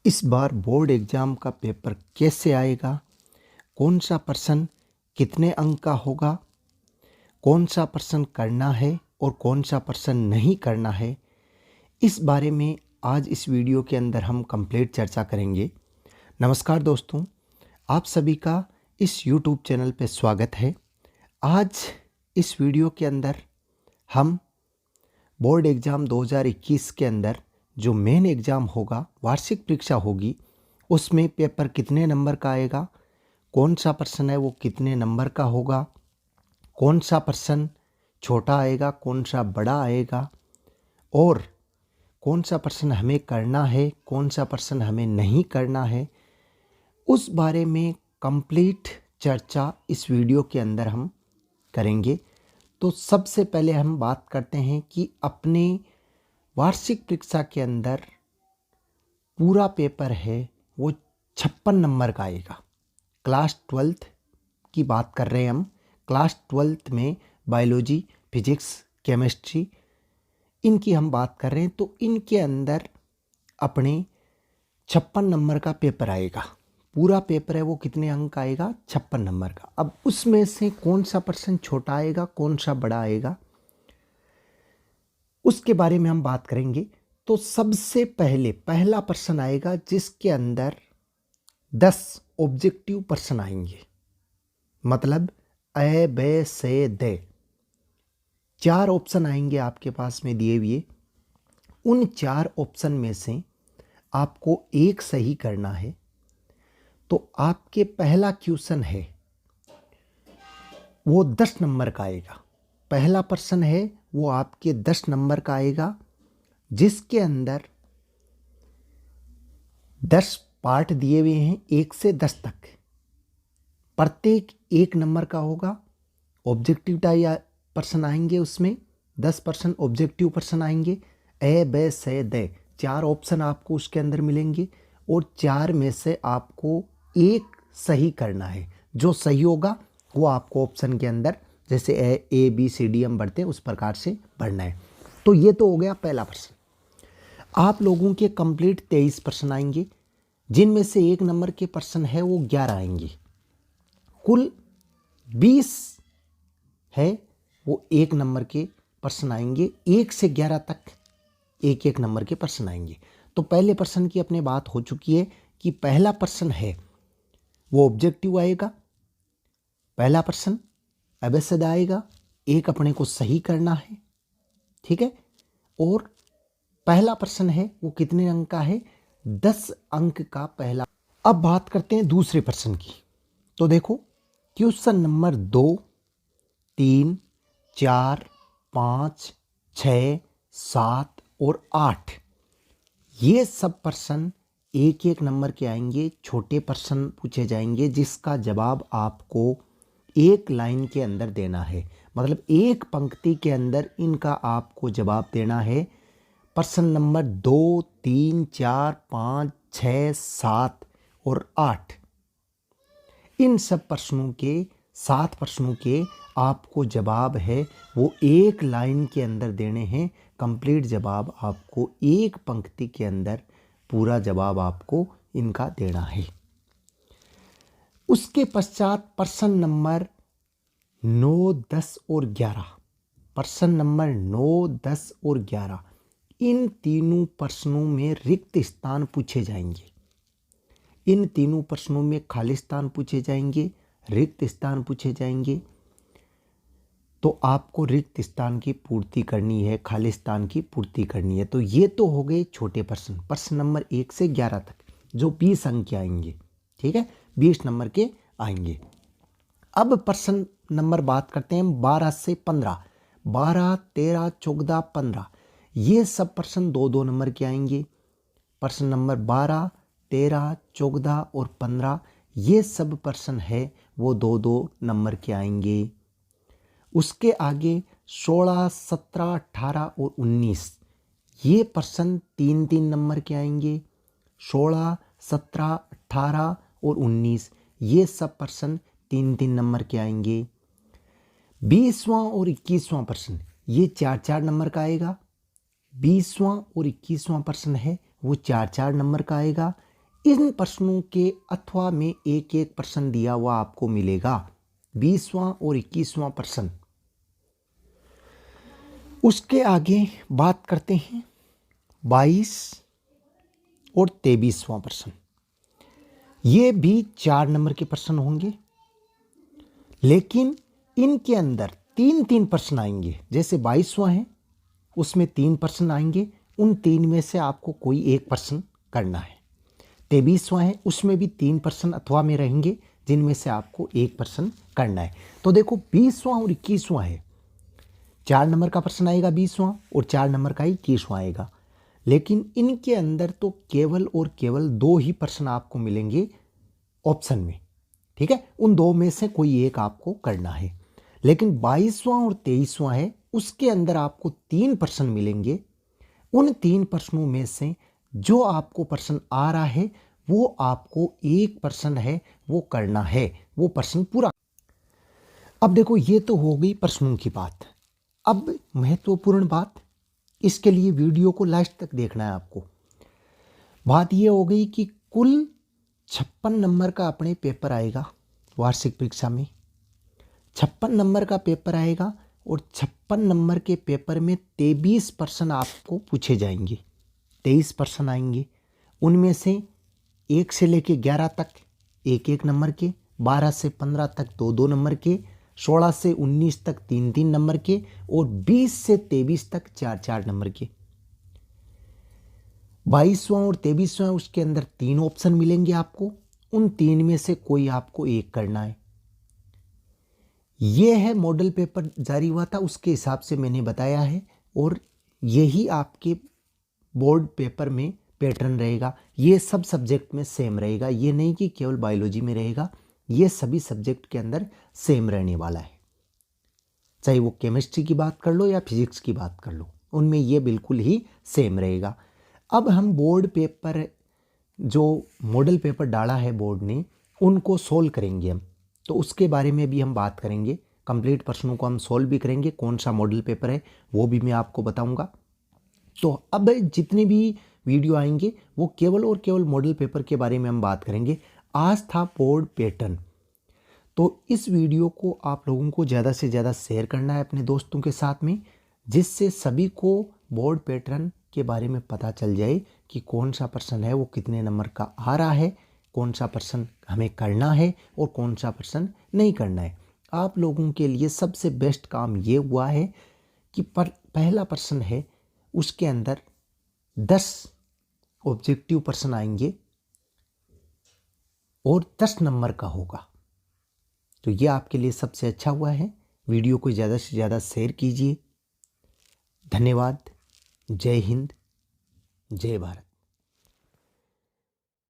इस बार board exam का paper कैसे आएगा, कौन सा प्रश्न कितने अंक का होगा, कौन सा प्रश्न करना है और कौन सा प्रश्न नहीं करना है, इस बारे में आज इस वीडियो के अंदर हम कंप्लीट चर्चा करेंगे। नमस्कार दोस्तों, आप सभी का इस यूट्यूब चैनल पे स्वागत है। आज इस वीडियो के अंदर हम बोर्ड एग्ज़ाम 2021 के अंदर जो मेन एग्ज़ाम होगा, वार्षिक परीक्षा होगी, उसमें पेपर कितने नंबर का आएगा, कौन सा प्रश्न है वो कितने नंबर का होगा, कौन सा प्रश्न छोटा आएगा, कौन सा बड़ा आएगा और कौन सा प्रश्न हमें करना है, कौन सा प्रश्न हमें नहीं करना है, उस बारे में कंप्लीट चर्चा इस वीडियो के अंदर हम करेंगे। तो सबसे पहले हम बात करते हैं कि अपने वार्षिक परीक्षा के अंदर पूरा पेपर है वो 56 नंबर का आएगा। क्लास 12th की बात कर रहे हैं हम। क्लास 12th में बायोलॉजी, फिजिक्स, केमिस्ट्री इनकी हम बात कर रहे हैं। तो इनके अंदर अपने 56 नंबर का पेपर आएगा। पूरा पेपर है वो कितने अंक आएगा? 56 नंबर का। अब उसमें से कौन सा प्रश्न छोटा आएगा, कौन सा बड़ा आएगा, उसके बारे में हम बात करेंगे। तो सबसे पहले पहला प्रश्न आएगा जिसके अंदर 10 ऑब्जेक्टिव प्रश्न आएंगे, मतलब अ, ब, से, द 4 ऑप्शन आएंगे आपके पास में दिए हुए। उन 4 ऑप्शन में से आपको एक सही करना है। तो आपके पहला क्वेश्चन है वो 10 नंबर का आएगा। पहला प्रश्न है वो आपके 10 नंबर का आएगा, जिसके अंदर 10 पार्ट दिए हुए हैं 1 से 10 तक। प्रत्येक 1 नंबर का होगा। ऑब्जेक्टिव टाइप प्रश्न आएंगे, उसमें 10% ऑब्जेक्टिव प्रश्न आएंगे। ए, ब, से, द 4 ऑप्शन आपको उसके अंदर मिलेंगे और 4 में से आपको एक सही करना है। जो सही होगा वो आपको ऑप्शन के अंदर जैसे ए बी सी डी हम बढ़ते हैं उस प्रकार से बढ़ना है। तो ये तो हो गया पहला प्रश्न। आप लोगों के कंप्लीट 23 प्रश्न आएंगे, जिनमें से 1 नंबर के प्रश्न है वो 11 आएंगे। कुल 20 है वो 1 नंबर के प्रश्न आएंगे। 1 से 11 तक एक एक नंबर के प्रश्न आएंगे। तो पहले प्रश्न की अपने बात हो चुकी है कि पहला प्रश्न है वो ऑब्जेक्टिव आएगा। पहला प्रश्न अबेसद आएगा, एक अपने को सही करना है, ठीक है। और पहला प्रश्न है वो कितने अंक का है? 10 अंक का पहला। अब बात करते हैं दूसरे प्रश्न की। तो देखो, क्वेश्चन नंबर 2, 3, 4, 5, 6, 7 और 8 ये सब प्रश्न एक एक नंबर के आएंगे। छोटे प्रश्न पूछे जाएंगे जिसका जवाब आपको एक लाइन के अंदर देना है, मतलब एक पंक्ति के अंदर इनका आपको जवाब देना है। प्रश्न नंबर 2, 3, 4, 5, 6, 7 और 8 इन सब प्रश्नों के 7 प्रश्नों के आपको जवाब है वो एक लाइन के अंदर देने हैं। कंप्लीट जवाब आपको एक पंक्ति के अंदर पूरा जवाब आपको इनका देना है। उसके पश्चात प्रश्न नंबर 9, 10 और 11, प्रश्न नंबर 9, 10 और 11 इन तीनों प्रश्नों में रिक्त स्थान पूछे जाएंगे। इन तीनों प्रश्नों में खाली स्थान पूछे जाएंगे, रिक्त स्थान पूछे जाएंगे। तो आपको रिक्त स्थान की पूर्ति करनी है, खाली स्थान की पूर्ति करनी है। तो ये तो हो गए छोटे प्रश्न, प्रश्न नंबर 1 से 11 तक, जो 20 अंक के आएंगे, ठीक है, 20 नंबर के आएंगे। अब प्रश्न नंबर बात करते हैं 12 से 15, 12, 13, 14, 15 ये सब प्रश्न 2-2 नंबर के आएंगे। प्रश्न नंबर 12, 13, 14 और 15 ये सब प्रश्न है वो 2-2 नंबर के आएंगे। उसके आगे 16, 17, 18 और 19 ये प्रश्न 3-3 नंबर के आएंगे। 16, 17, 18 और 19 ये सब प्रश्न 3-3 नंबर के आएंगे। 20वां और 21वां प्रश्न ये 4-4 नंबर का आएगा। 20वां और 21वां प्रश्न है वो 4-4 नंबर का आएगा। इन प्रश्नों के अथवा में एक एक प्रश्न दिया हुआ आपको मिलेगा, 20वां और 21वां प्रश्न। उसके आगे बात करते हैं 22 और 23वां प्रश्न। ये भी 4 नंबर के प्रश्न होंगे, लेकिन इनके अंदर 3-3 प्रश्न आएंगे। जैसे 22वां है उसमें 3 प्रश्न आएंगे, उन 3 में से आपको कोई एक प्रश्न करना है। 23वां है उसमें भी 3 प्रश्न अथवा में रहेंगे, जिनमें से आपको एक प्रश्न करना है। तो देखो 20वां और 21वां है, 4 नंबर का प्रश्न आएगा 20वां और 4 नंबर का 21वां आएगा, लेकिन इनके अंदर तो केवल और केवल 2 ही प्रश्न आपको मिलेंगे ऑप्शन में, ठीक है। उन 2 में से कोई एक आपको करना है। लेकिन 22वां और 23वां है उसके अंदर आपको 3 प्रश्न मिलेंगे। उन 3 प्रश्नों में से जो आपको प्रश्न आ रहा है वो आपको एक प्रश्न है वो करना है, वो प्रश्न पूरा। अब देखो ये तो हो गई प्रश्नों की बात। अब महत्वपूर्ण बात, इसके लिए वीडियो को लास्ट तक देखना है आपको। बात ये हो गई कि कुल 56 नंबर का अपने पेपर आएगा वार्षिक परीक्षा में। 56 नंबर का पेपर आएगा और 56 नंबर के पेपर में 23 प्रश्न आपको पूछे जाएंगे। 23 प्रश्न आएंगे, उनमें से 1 से लेके 11 तक 1-1 नंबर के, 12 से 15 तक 2-2 नंबर के, 16 से 19 तक 3-3 नंबर के और 20 से 23 तक 4-4 नंबर के। 22वां और 23वां उसके अंदर 3 ऑप्शन मिलेंगे आपको, उन 3 में से कोई आपको एक करना है। यह है मॉडल पेपर जारी हुआ था उसके हिसाब से मैंने बताया है, और यही आपके बोर्ड पेपर में पैटर्न रहेगा। ये सब सब्जेक्ट में सेम रहेगा, ये नहीं कि केवल बायोलॉजी में रहेगा, ये सभी सब्जेक्ट के अंदर सेम रहने वाला है। चाहे वो केमिस्ट्री की बात कर लो या फिजिक्स की बात कर लो, उनमें ये बिल्कुल ही सेम रहेगा। अब हम बोर्ड पेपर, जो मॉडल पेपर डाला है बोर्ड ने, उनको सोल्व करेंगे हम, तो उसके बारे में भी हम बात करेंगे। कंप्लीट प्रश्नों को हम सोल्व भी करेंगे, कौन सा मॉडल पेपर है वो भी मैं आपको बताऊंगा। तो अब जितने भी वीडियो आएंगे वो केवल और केवल मॉडल पेपर के बारे में हम बात करेंगे। आज था बोर्ड पैटर्न, तो इस वीडियो को आप लोगों को ज़्यादा से ज़्यादा शेयर करना है अपने दोस्तों के साथ में, जिससे सभी को बोर्ड पैटर्न के बारे में पता चल जाए कि कौन सा प्रश्न है वो कितने नंबर का आ रहा है, कौन सा प्रश्न हमें करना है और कौन सा प्रश्न नहीं करना है। आप लोगों के लिए सबसे बेस्ट काम ये हुआ है कि पहला प्रश्न है उसके अंदर 10 ऑब्जेक्टिव प्रश्न आएंगे और 10 नंबर का होगा, तो ये आपके लिए सबसे अच्छा हुआ है। वीडियो को ज़्यादा से ज़्यादा शेयर कीजिए। धन्यवाद। जय हिंद, जय भारत।